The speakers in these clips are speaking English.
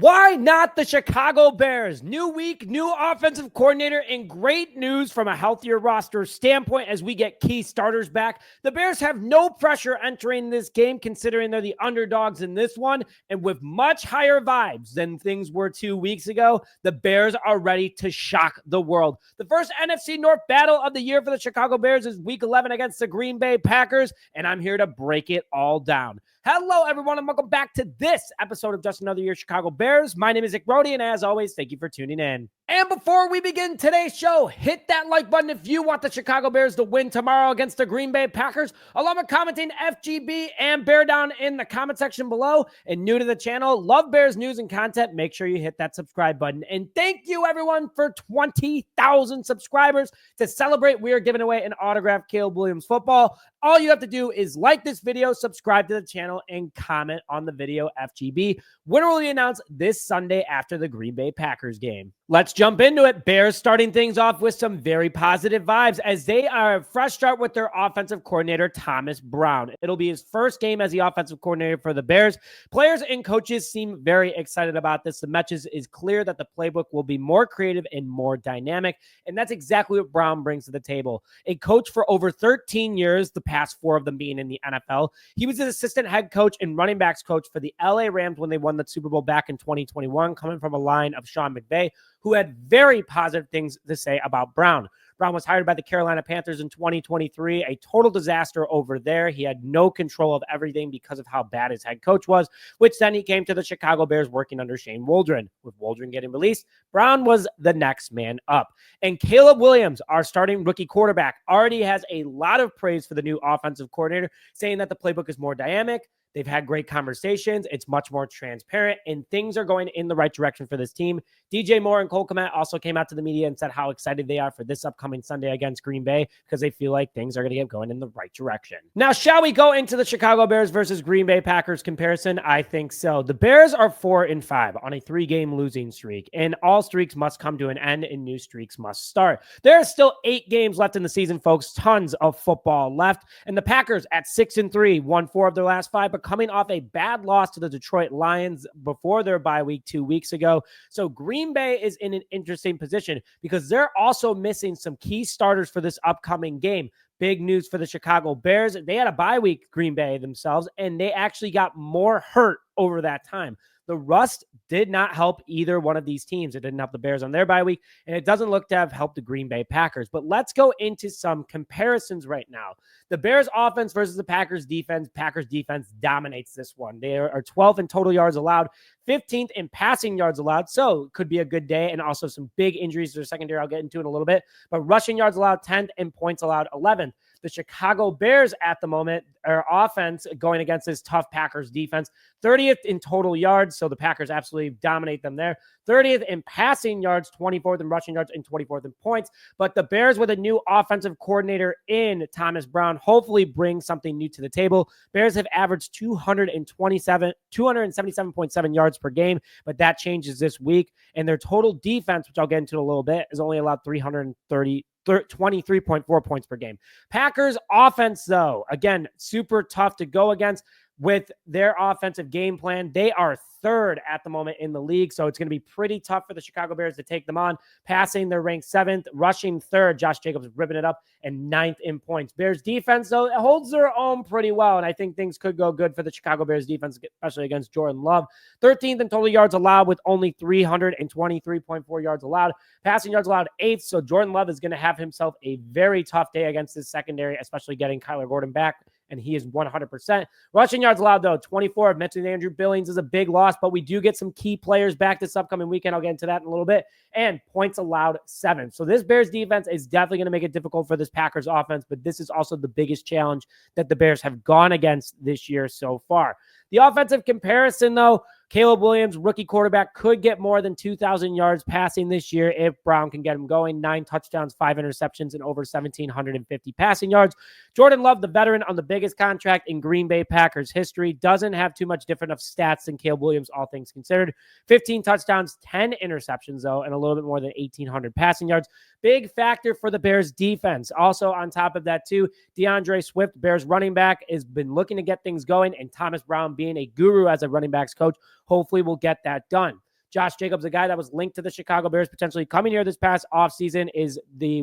Why not the Chicago Bears? New week, new offensive coordinator, and great news from a healthier roster standpoint as we get key starters back. The Bears have no pressure entering this game considering they're the underdogs in this one, and with much higher vibes than things were 2 weeks ago, the Bears are ready to shock the world. The first NFC North battle of the year for the Chicago Bears is Week 11 against the Green Bay Packers, and I'm here to break it all down. Hello, everyone, and welcome back to this episode of Just Another Year Chicago Bears. My name is Nick Brody, and as always, thank you for tuning in. And before we begin today's show, hit that like button if you want the Chicago Bears to win tomorrow against the Green Bay Packers, along with commenting FGB and Bear Down in the comment section below. And new to the channel, love Bears news and content, make sure you hit that subscribe button. And thank you, everyone, for 20,000 subscribers. To celebrate, we are giving away an autographed Caleb Williams football. All you have to do is like this video, subscribe to the channel, and comment on the video FGB. Winner will be announced this Sunday after the Green Bay Packers game. Let's jump into it. Bears starting things off with some very positive vibes as they are a fresh start with their offensive coordinator, Thomas Brown. It'll be his first game as the offensive coordinator for the Bears. Players and coaches seem very excited about this. The message is clear that the playbook will be more creative and more dynamic, and that's exactly what Brown brings to the table. A coach for over 13 years, the past 4 of them being in the NFL. He was an assistant head coach and running backs coach for the LA Rams when they won the Super Bowl back in 2021, coming from a line of Sean McVay, who had very positive things to say about Brown. Brown was hired by the Carolina Panthers in 2023, a total disaster over there. He had no control of everything because of how bad his head coach was, which then he came to the Chicago Bears working under Shane Waldron. With Waldron getting released, Brown was the next man up. And Caleb Williams, our starting rookie quarterback, already has a lot of praise for the new offensive coordinator, saying that the playbook is more dynamic. They've had great conversations. It's much more transparent, and things are going in the right direction for this team. DJ Moore and Cole Kmet also came out to the media and said how excited they are for this upcoming Sunday against Green Bay because they feel like things are going to get going in the right direction. Now, shall we go into the Chicago Bears versus Green Bay Packers comparison? I think so. The Bears are 4-5 on a 3-game losing streak, and all streaks must come to an end and new streaks must start. There are still 8 games left in the season, folks. Tons of football left, and the Packers at 6-3, won 4 of their last 5, but coming off a bad loss to the Detroit Lions before their bye week 2 weeks ago. So Green Bay is in an interesting position because they're also missing some key starters for this upcoming game. Big news for the Chicago Bears. They had a bye week, Green Bay themselves, and they actually got more hurt over that time. The rust did not help either one of these teams. It didn't help the Bears on their bye week, and it doesn't look to have helped the Green Bay Packers. But let's go into some comparisons right now. The Bears offense versus the Packers defense. Packers defense dominates this one. They are 12th in total yards allowed, 15th in passing yards allowed, so it could be a good day, and also some big injuries to their secondary I'll get into in a little bit. But rushing yards allowed, 10th, and points allowed, 11th. The Chicago Bears at the moment, our offense going against this tough Packers defense, 30th in total yards, so the Packers absolutely dominate them there. 30th in passing yards, 24th in rushing yards, and 24th in points. But the Bears with a new offensive coordinator in Thomas Brown hopefully bring something new to the table. Bears have averaged 277.7 yards per game, but that changes this week. And their total defense, which I'll get into in a little bit, is only allowed 23.4 points per game. Packers offense, though, again, super tough to go against with their offensive game plan. They are 3rd at the moment in the league, so it's going to be pretty tough for the Chicago Bears to take them on. Passing, they're ranked 7th. Rushing, 3rd. Josh Jacobs ripping it up, and 9th in points. Bears defense, though, it holds their own pretty well, and I think things could go good for the Chicago Bears defense, especially against Jordan Love. 13th in total yards allowed with only 323.4 yards allowed. Passing yards allowed, 8th, so Jordan Love is going to have himself a very tough day against this secondary, especially getting Kyler Gordon back, and he is 100%. Rushing yards allowed, though, 24. I've mentioned Andrew Billings is a big loss, but we do get some key players back this upcoming weekend. I'll get into that in a little bit. And points allowed, 7. So this Bears defense is definitely going to make it difficult for this Packers offense, but this is also the biggest challenge that the Bears have gone against this year so far. The offensive comparison, though, Caleb Williams, rookie quarterback, could get more than 2,000 yards passing this year if Brown can get him going. 9 touchdowns, 5 interceptions, and over 1,750 passing yards. Jordan Love, the veteran on the biggest contract in Green Bay Packers history, doesn't have too much different of stats than Caleb Williams, all things considered. 15 touchdowns, 10 interceptions, though, and a little bit more than 1,800 passing yards. Big factor for the Bears defense. Also on top of that, too, DeAndre Swift, Bears running back, has been looking to get things going, and Thomas Brown, being a guru as a running backs coach, hopefully will get that done. Josh Jacobs, a guy that was linked to the Chicago Bears potentially coming here this past offseason, is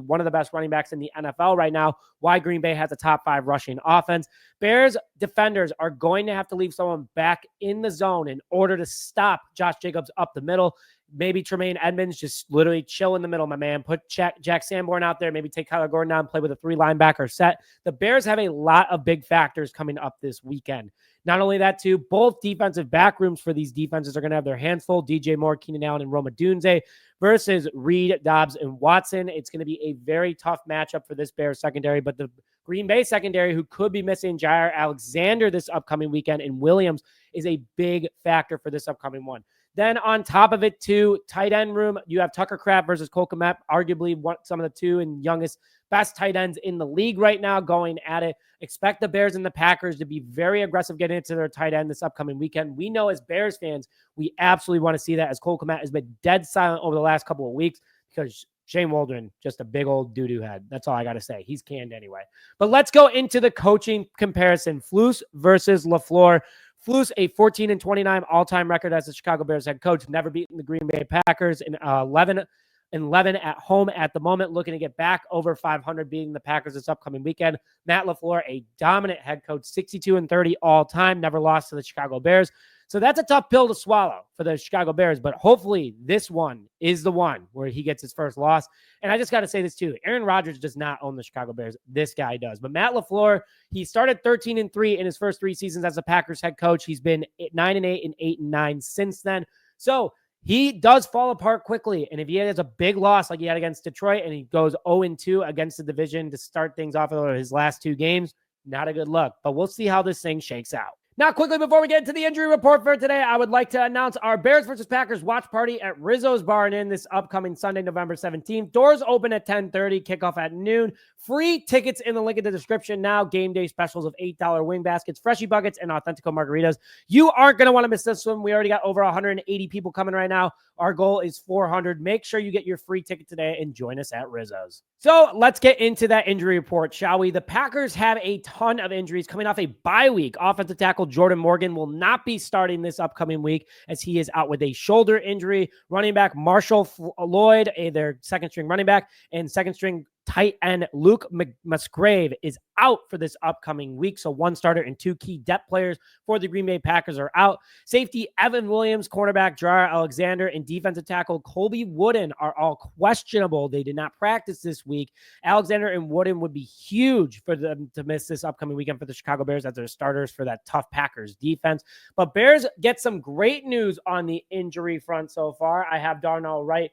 one of the best running backs in the NFL right now. Why Green Bay has a top 5 rushing offense. Bears defenders are going to have to leave someone back in the zone in order to stop Josh Jacobs up the middle. Maybe Tremaine Edmonds just literally chill in the middle, my man. Put Jack Sanborn out there. Maybe take Kyler Gordon down, play with a 3-linebacker set. The Bears have a lot of big factors coming up this weekend. Not only that, too, both defensive back rooms for these defenses are going to have their hands full. DJ Moore, Keenan Allen, and Roma Dunze versus Reed, Dobbs, and Watson. It's going to be a very tough matchup for this Bears secondary, but the Green Bay secondary, who could be missing Jair Alexander this upcoming weekend, and Williams, is a big factor for this upcoming one. Then on top of it, too, tight end room, you have Tucker Kraft versus Cole Kmet, arguably some of the 2 and youngest, best tight ends in the league right now going at it. Expect the Bears and the Packers to be very aggressive getting into their tight end this upcoming weekend. We know as Bears fans, we absolutely want to see that, as Cole Kmet has been dead silent over the last couple of weeks because Shane Waldron, just a big old doo-doo head. That's all I got to say. He's canned anyway. But let's go into the coaching comparison. Flus versus LaFleur. Flus, a 14-29 all-time record as the Chicago Bears head coach, never beaten the Green Bay Packers in 11 at home at the moment, looking to get back over 500, beating the Packers this upcoming weekend. Matt LaFleur, a dominant head coach, 62-30 all-time, never lost to the Chicago Bears. So that's a tough pill to swallow for the Chicago Bears, but hopefully this one is the one where he gets his first loss. And I just got to say this too. Aaron Rodgers does not own the Chicago Bears. This guy does. But Matt LaFleur, he started 13-3 in his first 3 seasons as a Packers head coach. He's been 9-8 and 8-9 since then. So he does fall apart quickly. And if he has a big loss like he had against Detroit and he goes 0-2 against the division to start things off of his last 2 games, not a good look. But we'll see how this thing shakes out. Now, quickly, before we get into the injury report for today, I would like to announce our Bears versus Packers watch party at Rizzo's Bar and Inn this upcoming Sunday, November 17th. Doors open at 10:30, kickoff at noon. Free tickets in the link in the description now. Game day specials of $8 wing baskets, Freshie buckets, and Authentico margaritas. You aren't going to want to miss this one. We already got over 180 people coming right now. Our goal is 400. Make sure you get your free ticket today and join us at Rizzo's. So let's get into that injury report, shall we? The Packers have a ton of injuries coming off a bye week. Offensive tackle Jordan Morgan will not be starting this upcoming week as he is out with a shoulder injury. Running back Marshall Lloyd, their second string running back, and second string tight end Luke Musgrave is out for this upcoming week. So 1 starter and 2 key depth players for the Green Bay Packers are out. Safety Evan Williams, cornerback Jair Alexander, and defensive tackle Colby Wooden are all questionable. They did not practice this week. Alexander and Wooden would be huge for them to miss this upcoming weekend for the Chicago Bears as their starters for that tough Packers defense. But Bears get some great news on the injury front so far. I have Darnell Wright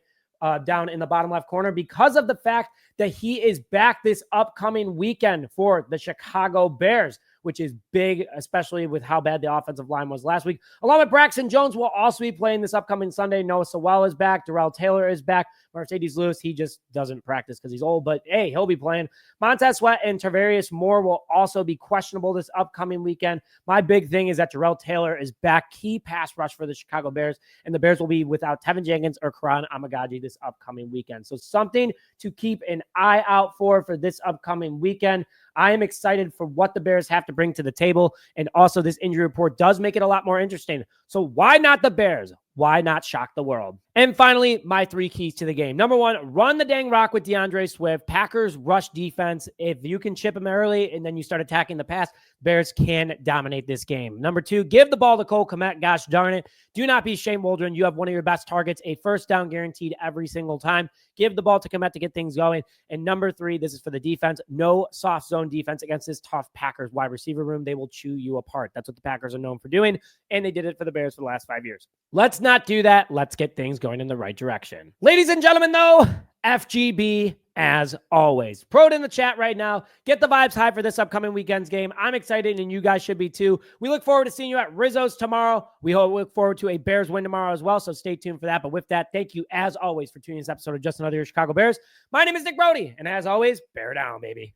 down in the bottom left corner because of the fact that he is back this upcoming weekend for the Chicago Bears, which is big, especially with how bad the offensive line was last week. Along with Braxton Jones will also be playing this upcoming Sunday. Noah Sewell is back. Darrell Taylor is back. Mercedes Lewis, he just doesn't practice because he's old, but hey, he'll be playing. Montez Sweat and Tarvarius Moore will also be questionable this upcoming weekend. My big thing is that Darrell Taylor is back, key pass rush for the Chicago Bears, and the Bears will be without Tevin Jenkins or Karan Amagaji this upcoming weekend. So something to keep an eye out for this upcoming weekend. I am excited for what the Bears have to bring to the table, and also this injury report does make it a lot more interesting. So why not the Bears? Why not shock the world? And finally, my 3 keys to the game. Number 1, run the dang rock with DeAndre Swift. Packers rush defense. If you can chip him early and then you start attacking the pass, Bears can dominate this game. Number 2, give the ball to Cole Kmet. Gosh darn it. Do not be Shane Waldron. You have one of your best targets, a first down guaranteed every single time. Give the ball to Kmet to get things going. And number 3, this is for the defense. No soft zone defense against this tough Packers wide receiver room. They will chew you apart. That's what the Packers are known for doing, and they did it for the Bears for the last 5 years. Let's not do that. Let's get things going in the right direction. Ladies and gentlemen, though, FGB as always. Throw it in the chat right now. Get the vibes high for this upcoming weekend's game. I'm excited, and you guys should be too. We look forward to seeing you at Rizzo's tomorrow. We look forward to a Bears win tomorrow as well, so stay tuned for that. But with that, thank you as always for tuning in this episode of Just Another Year Chicago Bears. My name is Nick Brody, and as always, bear down, baby.